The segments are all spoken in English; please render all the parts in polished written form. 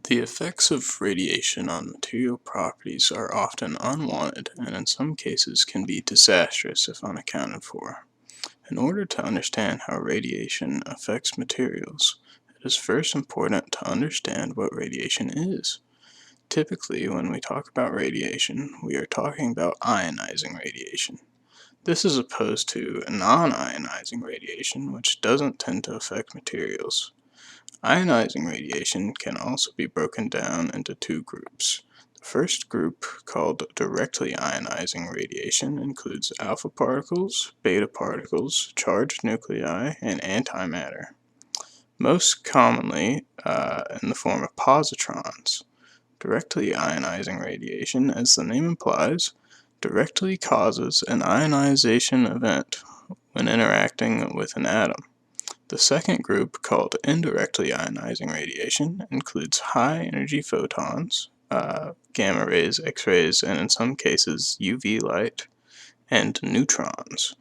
The effects of radiation on material properties are often unwanted and in some cases can be disastrous if unaccounted for. In order to understand how radiation affects materials, it is first important to understand what radiation is. Typically, when we talk about radiation, we are talking about ionizing radiation. This is opposed to non-ionizing radiation, which doesn't tend to affect materials. Ionizing radiation can also be broken down into two groups. The first group, called directly ionizing radiation, includes alpha particles, beta particles, charged nuclei, and antimatter, most commonly in the form of positrons. Directly ionizing radiation, as the name implies, directly causes an ionization event when interacting with an atom. The second group, called indirectly ionizing radiation, includes high-energy photons, gamma rays, X-rays, and in some cases UV light, and neutrons.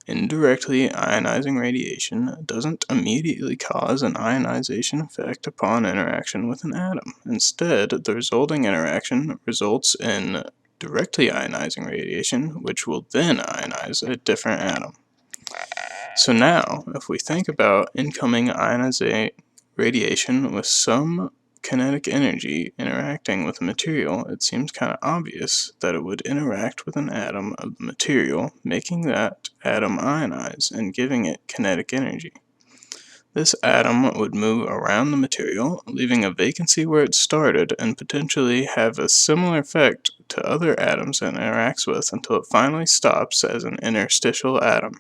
Indirectly ionizing radiation doesn't immediately cause an ionization effect upon interaction with an atom. Instead, the resulting interaction results in directly ionizing radiation, which will then ionize a different atom. So now, if we think about incoming ionizing radiation with some kinetic energy interacting with a material, it seems kind of obvious that it would interact with an atom of the material, making that atom ionize and giving it kinetic energy. This atom would move around the material, leaving a vacancy where it started and potentially have a similar effect to other atoms it interacts with until it finally stops as an interstitial atom.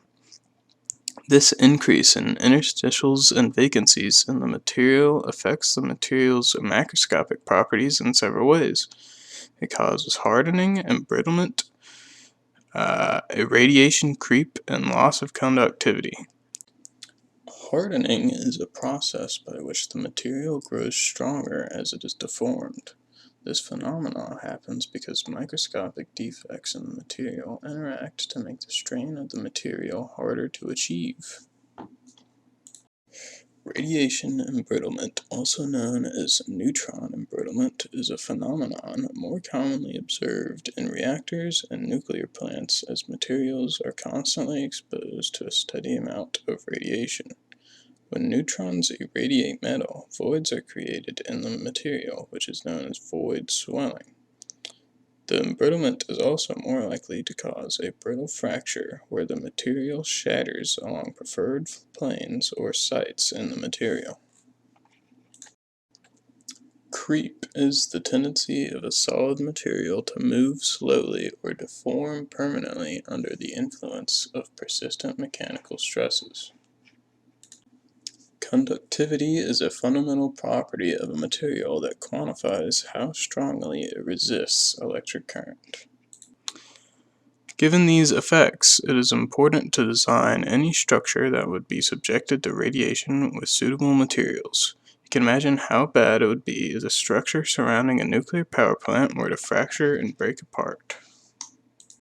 This increase in interstitials and vacancies in the material affects the material's macroscopic properties in several ways. It causes hardening, embrittlement, irradiation creep, and loss of conductivity. Hardening is a process by which the material grows stronger as it is deformed. This phenomenon happens because microscopic defects in the material interact to make the strain of the material harder to achieve. Radiation embrittlement, also known as neutron embrittlement, is a phenomenon more commonly observed in reactors and nuclear plants as materials are constantly exposed to a steady amount of radiation. When neutrons irradiate metal, voids are created in the material, which is known as void swelling. The embrittlement is also more likely to cause a brittle fracture where the material shatters along preferred planes or sites in the material. Creep is the tendency of a solid material to move slowly or deform permanently under the influence of persistent mechanical stresses. Conductivity is a fundamental property of a material that quantifies how strongly it resists electric current. Given these effects, it is important to design any structure that would be subjected to radiation with suitable materials. You can imagine how bad it would be if the structure surrounding a nuclear power plant were to fracture and break apart.